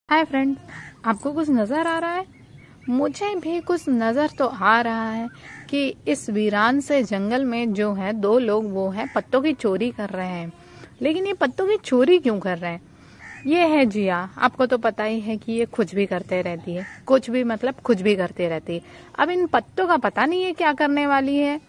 Hi friend, आपको कुछ नजर आ रहा है? मुझे भी कुछ नजर तो आ रहा है कि इस वीरान से जंगल में जो है दो लोग वो है पत्तों की चोरी कर रहे हैं। लेकिन ये पत्तों की चोरी क्यों कर रहे हैं? ये है जिया। आपको तो पता ही है कि ये कुछ भी करते रहती है, कुछ भी मतलब कुछ भी करती रहती है। अब इन पत्तों का पता नहीं है क्या करने वाली है।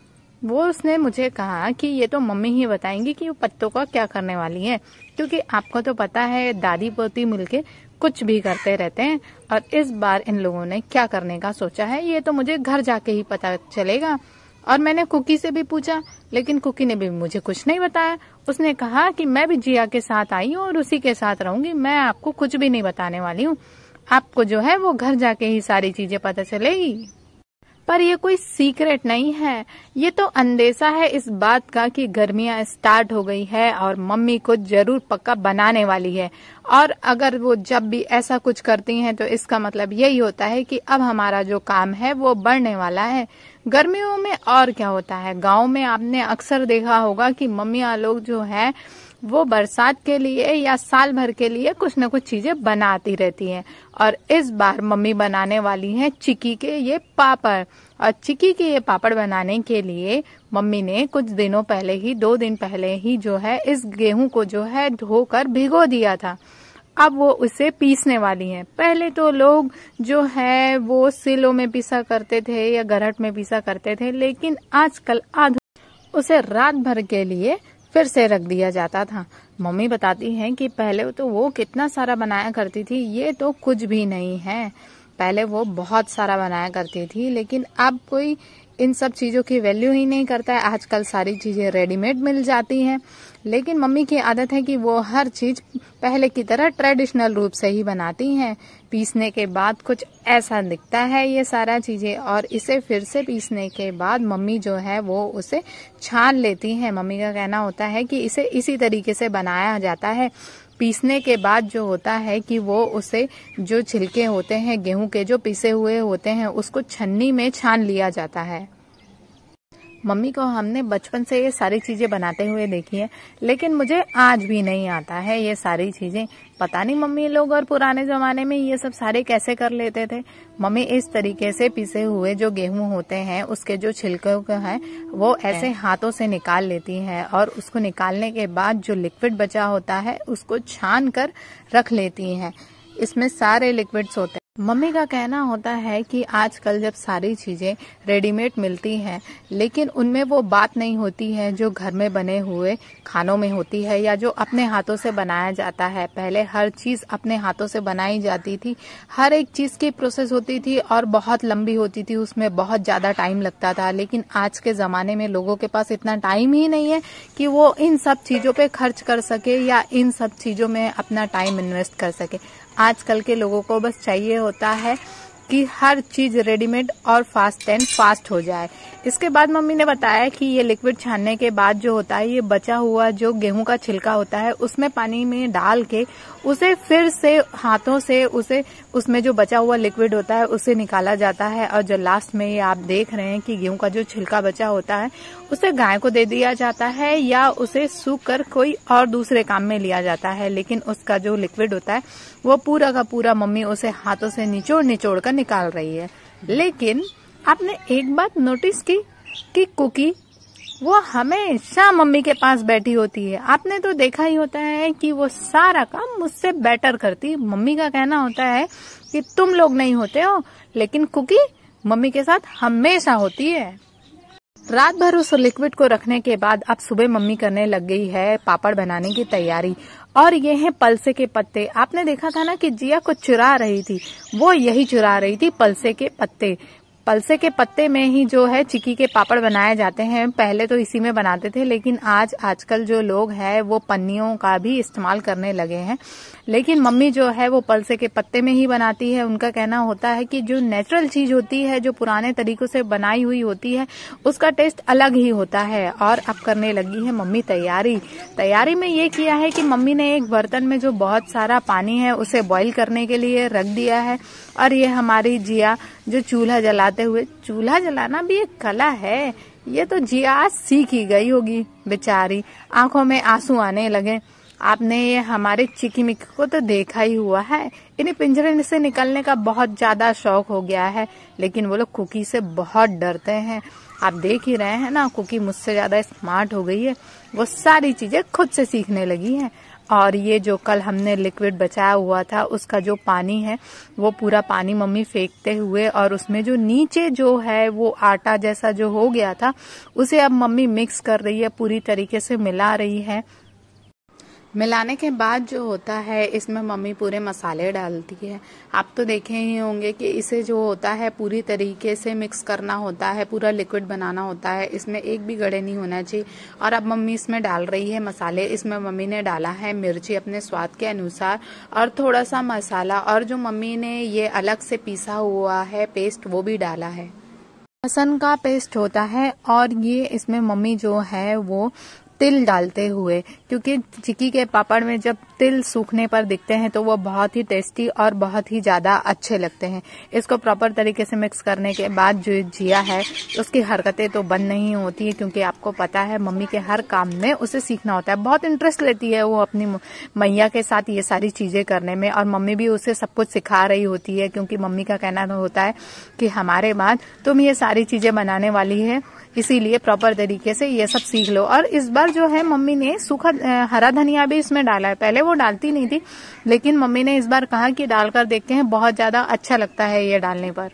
वो उसने मुझे कहा कि ये तो मम्मी ही बताएंगी कि वो पत्तों का क्या करने वाली है, क्योंकि आपको तो पता है दादी पोती मिलके कुछ भी करते रहते हैं। और इस बार इन लोगों ने क्या करने का सोचा है ये तो मुझे घर जाके ही पता चलेगा। और मैंने कुकी से भी पूछा, लेकिन कुकी ने भी मुझे कुछ नहीं बताया। उसने कहा कि मैं भी जिया के साथ आई हूँ और उसी के साथ रहूंगी, मैं आपको कुछ भी नहीं बताने वाली हूँ। आपको जो है वो घर जाके ही सारी चीजें पता चलेगी। पर ये कोई सीक्रेट नहीं है, ये तो अंदेशा है इस बात का कि गर्मियां स्टार्ट हो गई है और मम्मी को जरूर पक्का बनाने वाली है। और अगर वो जब भी ऐसा कुछ करती हैं तो इसका मतलब यही होता है कि अब हमारा जो काम है वो बढ़ने वाला है। गर्मियों में और क्या होता है, गांव में आपने अक्सर देखा होगा कि मम्मियां लोग जो है वो बरसात के लिए या साल भर के लिए कुछ न कुछ चीजें बनाती रहती हैं। और इस बार मम्मी बनाने वाली हैं चिक्की के ये पापड़। और चिक्की के ये पापड़ बनाने के लिए मम्मी ने कुछ दिनों पहले ही 2 दिन पहले ही जो है इस गेहूं को जो है धोकर भिगो दिया था। अब वो उसे पीसने वाली हैं। पहले तो लोग जो है वो सिलों में पीसा करते थे या गरहट में पीसा करते थे, लेकिन आजकल उसे रात भर के लिए फिर से रख दिया जाता था। मम्मी बताती हैं कि पहले तो वो कितना सारा बनाया करती थी, ये तो कुछ भी नहीं है। पहले वो बहुत सारा बनाया करती थी, लेकिन अब कोई इन सब चीजों की वैल्यू ही नहीं करता है। आजकल सारी चीजें रेडीमेड मिल जाती हैं, लेकिन मम्मी की आदत है कि वो हर चीज पहले की तरह ट्रेडिशनल रूप से ही बनाती हैं। पीसने के बाद कुछ ऐसा दिखता है ये सारा चीजें, और इसे फिर से पीसने के बाद मम्मी जो है वो उसे छान लेती हैं। मम्मी का कहना होता है कि इसे इसी तरीके से बनाया जाता है। पीसने के बाद जो होता है कि वो उसे जो छिलके होते हैं गेहूं के जो पिसे हुए होते हैं उसको छन्नी में छान लिया जाता है। मम्मी को हमने बचपन से ये सारी चीजें बनाते हुए देखी है, लेकिन मुझे आज भी नहीं आता है ये सारी चीजें। पता नहीं मम्मी लोग और पुराने जमाने में ये सब सारे कैसे कर लेते थे। मम्मी इस तरीके से पिसे हुए जो गेहूं होते हैं उसके जो छिलके हैं वो ऐसे हाथों से निकाल लेती हैं, और उसको निकालने के बाद जो लिक्विड बचा होता है उसको छान कर रख लेती हैं। इसमें सारे लिक्विड्स होते हैं। मम्मी का कहना होता है कि आजकल जब सारी चीजें रेडीमेड मिलती हैं, लेकिन उनमें वो बात नहीं होती है जो घर में बने हुए खानों में होती है या जो अपने हाथों से बनाया जाता है। पहले हर चीज अपने हाथों से बनाई जाती थी, हर एक चीज की प्रोसेस होती थी और बहुत लंबी होती थी, उसमें बहुत ज्यादा टाइम लगता था। लेकिन आज के जमाने में लोगों के पास इतना टाइम ही नहीं है कि वो इन सब चीजों पे खर्च कर सके या इन सब चीजों में अपना टाइम इन्वेस्ट कर सके। आजकल के लोगों को बस चाहिए होता है कि हर चीज रेडीमेड और फास्ट एंड फास्ट हो जाए। इसके बाद मम्मी ने बताया कि ये लिक्विड छानने के बाद जो होता है ये बचा हुआ जो गेहूं का छिलका होता है उसमें पानी में डाल के उसे फिर से हाथों से उसे उसमें जो बचा हुआ लिक्विड होता है उसे निकाला जाता है। और जो लास्ट में ये आप देख रहे हैं कि गेहूं का जो छिलका बचा होता है उसे गाय को दे दिया जाता है या उसे सूख कर कोई और दूसरे काम में लिया जाता है। लेकिन उसका जो लिक्विड होता है वो पूरा का पूरा मम्मी उसे हाथों से निचोड़ निचोड़ कर निकाल रही है। लेकिन आपने एक बात नोटिस की कि कुकी वो हमेशा मम्मी के पास बैठी होती है। आपने तो देखा ही होता है कि वो सारा काम मुझसे बेटर करती। मम्मी का कहना होता है कि तुम लोग नहीं होते हो, लेकिन कुकी मम्मी के साथ हमेशा होती है। रात भर उस लिक्विड को रखने के बाद अब सुबह मम्मी करने लग गई है पापड़ बनाने की तैयारी। और ये है पलसे के पत्ते। आपने देखा था ना कि जिया को चुरा रही थी, वो यही चुरा रही थी पलसे के पत्ते। पलसे के पत्ते में ही जो है चिक्की के पापड़ बनाए जाते हैं। पहले तो इसी में बनाते थे, लेकिन आजकल जो लोग हैं वो पन्नियों का भी इस्तेमाल करने लगे हैं। लेकिन मम्मी जो है वो पलसे के पत्ते में ही बनाती है। उनका कहना होता है कि जो नेचुरल चीज होती है, जो पुराने तरीकों से बनाई हुई होती है, उसका टेस्ट अलग ही होता है। और अब करने लगी है मम्मी तैयारी में ये किया है कि मम्मी ने एक बर्तन में जो बहुत सारा पानी है उसे बॉईल करने के लिए रख दिया है। और ये हमारी जिया जो चूल्हा जलाना भी एक कला है, ये तो जिया आज सीख ही गई होगी बेचारी। आंखों में आंसू आने लगे। आपने ये हमारे चिकी मिकी को तो देखा ही हुआ है, इन्हें पिंजरे से निकलने का बहुत ज्यादा शौक हो गया है, लेकिन वो लोग कुकी से बहुत डरते हैं। आप देख ही रहे हैं ना, कुकी मुझसे ज्यादा स्मार्ट हो गई है, वो सारी चीजें खुद से सीखने लगी है। और ये जो कल हमने लिक्विड बचाया हुआ था उसका जो पानी है वो पूरा पानी मम्मी फेंकते हुए, और उसमें जो नीचे जो है वो आटा जैसा जो हो गया था उसे अब मम्मी मिक्स कर रही है, पूरी तरीके से मिला रही है। मिलाने के बाद जो होता है इसमें मम्मी पूरे मसाले डालती है। आप तो देखे ही होंगे कि इसे जो होता है पूरी तरीके से मिक्स करना होता है, पूरा लिक्विड बनाना होता है, इसमें एक भी गड़े नहीं होना चाहिए। और अब मम्मी इसमें डाल रही है मसाले। इसमें मम्मी ने डाला है मिर्ची अपने स्वाद के अनुसार और थोड़ा सा मसाला, और जो मम्मी ने ये अलग से पीसा हुआ है पेस्ट वो भी डाला है। लहसुन का पेस्ट होता है, और ये इसमें मम्मी जो है वो तिल डालते हुए, क्योंकि चिक्की के पापड़ में जब तिल सूखने पर दिखते हैं तो वो बहुत ही टेस्टी और बहुत ही ज्यादा अच्छे लगते हैं। इसको प्रॉपर तरीके से मिक्स करने के बाद जो जिया है उसकी हरकतें तो बंद नहीं होती है, क्योंकि आपको पता है मम्मी के हर काम में उसे सीखना होता है। बहुत इंटरेस्ट लेती है वो अपनी मैया के साथ ये सारी चीजें करने में, और मम्मी भी उसे सब कुछ सिखा रही होती है, क्योंकि मम्मी का कहना होता है कि हमारे बाद तुम ये सारी चीजें बनाने वाली है, इसीलिए प्रॉपर तरीके से ये सब सीख लो। और इस बार जो है मम्मी ने सूखा हरा धनिया भी इसमें डाला है, पहले वो डालती नहीं थी, लेकिन मम्मी ने इस बार कहा कि डालकर देखते हैं, बहुत ज्यादा अच्छा लगता है ये डालने पर।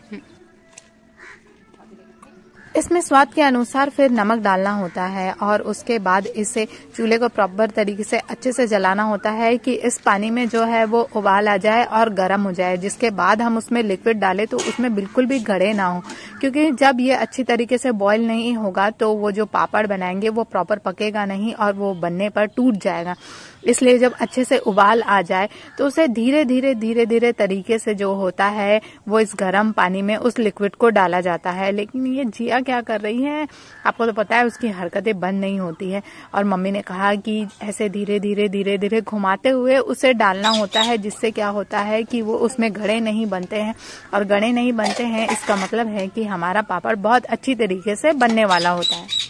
इसमें स्वाद के अनुसार फिर नमक डालना होता है, और उसके बाद इसे चूल्हे को प्रॉपर तरीके से अच्छे से जलाना होता है कि इस पानी में जो है वो उबाल आ जाए और गर्म हो जाए। जिसके बाद हम उसमें लिक्विड डालें तो उसमें बिल्कुल भी गड़े ना हो, क्योंकि जब ये अच्छी तरीके से बॉईल नहीं होगा तो वो जो पापड़ बनाएंगे वो प्रॉपर पकेगा नहीं और वो बनने पर टूट जाएगा। इसलिए जब अच्छे से उबाल आ जाए तो उसे धीरे धीरे तरीके से जो होता है वो इस गर्म पानी में उस लिक्विड को डाला जाता है। लेकिन ये जिया क्या कर रही है, आपको तो पता है उसकी हरकतें बंद नहीं होती है, और मम्मी ने कहा कि ऐसे धीरे धीरे घुमाते हुए उसे डालना होता है, जिससे क्या होता है कि वो उसमें गड़े नहीं बनते हैं, और गड़े नहीं बनते हैं इसका मतलब है कि हमारा पापड़ बहुत अच्छी तरीके से बनने वाला होता है।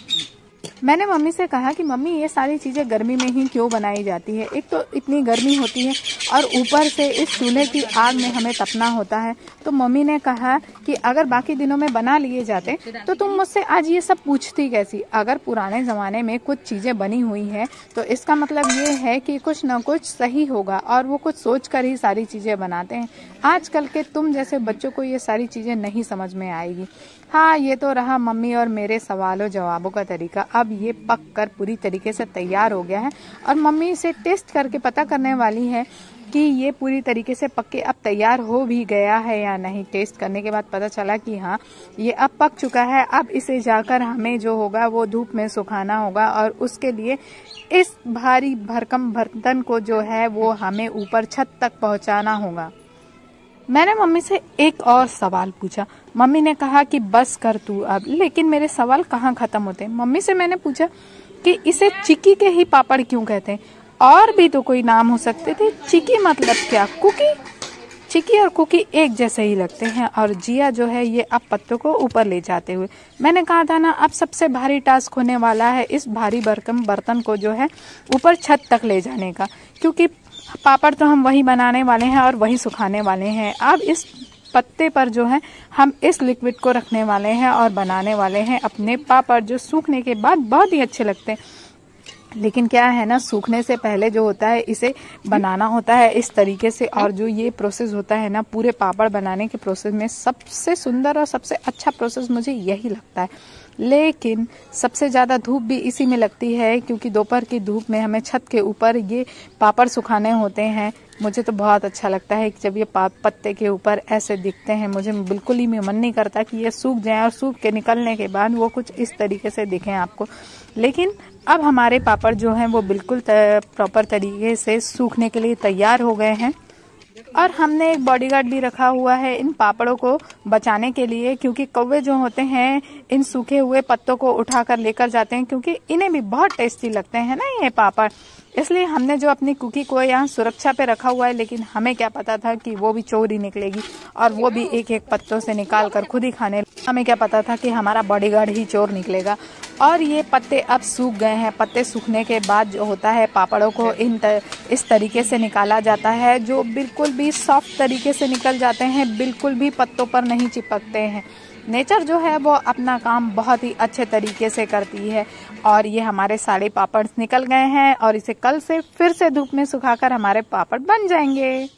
मैंने मम्मी से कहा कि मम्मी ये सारी चीजें गर्मी में ही क्यों बनाई जाती है, एक तो इतनी गर्मी होती है और ऊपर से इस चूल्हे की आग में हमें तपना होता है। तो मम्मी ने कहा कि अगर बाकी दिनों में बना लिए जाते तो तुम मुझसे आज ये सब पूछती कैसी। अगर पुराने जमाने में कुछ चीजें बनी हुई है तो इसका मतलब ये है कि कुछ न कुछ सही होगा, और वो कुछ सोच कर ही सारी चीजें बनाते हैं। आजकल के तुम जैसे बच्चों को ये सारी चीजें नहीं समझ में आएगी। हाँ, ये तो रहा मम्मी और मेरे सवालों जवाबों का तरीका। अब ये पक कर पूरी तरीके से तैयार हो गया है, और मम्मी इसे टेस्ट करके पता करने वाली है कि ये पूरी तरीके से पक के अब तैयार हो भी गया है या नहीं। टेस्ट करने के बाद पता चला कि हाँ ये अब पक चुका है। अब इसे जाकर हमें जो होगा वो धूप में सुखाना होगा, और उसके लिए इस भारी भरकम बर्तन को जो है वो हमें ऊपर छत तक पहुंचाना होगा। मैंने मम्मी से एक और सवाल पूछा। मम्मी ने कहा कि बस कर तू अब, लेकिन मेरे सवाल कहाँ खत्म होते। मम्मी से मैंने पूछा कि इसे चिक्की के ही पापड़ क्यों कहते हैं, और भी तो कोई नाम हो सकते थे, चिक्की मतलब क्या, कुकी? चिक्की और कुकी एक जैसे ही लगते हैं। और जिया जो है ये अब पत्तों को ऊपर ले जाते हुए, मैंने कहा था ना अब सबसे भारी टास्क होने वाला है इस भारी भरकम बर्तन को जो है ऊपर छत तक ले जाने का, क्योंकि पापड़ तो हम वही बनाने वाले हैं और वही सुखाने वाले हैं। अब इस पत्ते पर जो है हम इस लिक्विड को रखने वाले हैं और बनाने वाले हैं अपने पापड़, जो सूखने के बाद बहुत ही अच्छे लगते हैं। लेकिन क्या है ना, सूखने से पहले जो होता है इसे बनाना होता है इस तरीके से, और जो ये प्रोसेस होता है ना पूरे पापड़ बनाने के प्रोसेस में सबसे सुंदर और सबसे अच्छा प्रोसेस मुझे यही लगता है। लेकिन सबसे ज़्यादा धूप भी इसी में लगती है, क्योंकि दोपहर की धूप में हमें छत के ऊपर ये पापड़ सुखाने होते हैं। मुझे तो बहुत अच्छा लगता है कि जब ये पत्ते के ऊपर ऐसे दिखते हैं, मुझे बिल्कुल ही मन नहीं करता कि ये सूख जाएं, और सूख के निकलने के बाद वो कुछ इस तरीके से दिखें आपको। लेकिन अब हमारे पापड़ जो हैं वो बिल्कुल प्रॉपर तरीके से सूखने के लिए तैयार हो गए हैं, और हमने एक बॉडीगार्ड भी रखा हुआ है इन पापड़ों को बचाने के लिए, क्योंकि कौवे जो होते हैं इन सूखे हुए पत्तों को उठाकर लेकर जाते हैं, क्योंकि इन्हें भी बहुत टेस्टी लगते हैं ना ये पापड़। इसलिए हमने जो अपनी कुकी को यहाँ सुरक्षा पे रखा हुआ है, लेकिन हमें क्या पता था कि वो भी चोर ही निकलेगी, और वो भी एक एक पत्तों से निकाल कर खुद ही खाने। हमें क्या पता था कि हमारा बॉडीगार्ड ही चोर निकलेगा। और ये पत्ते अब सूख गए हैं। पत्ते सूखने के बाद जो होता है पापड़ों को इस तरीके से निकाला जाता है, जो बिल्कुल भी सॉफ्ट तरीके से निकल जाते हैं, बिल्कुल भी पत्तों पर नहीं चिपकते हैं। नेचर जो है वो अपना काम बहुत ही अच्छे तरीके से करती है। और ये हमारे सारे पापड़ निकल गए हैं और इसे कल से फिर से धूप में सुखाकर हमारे पापड़ बन जाएंगे।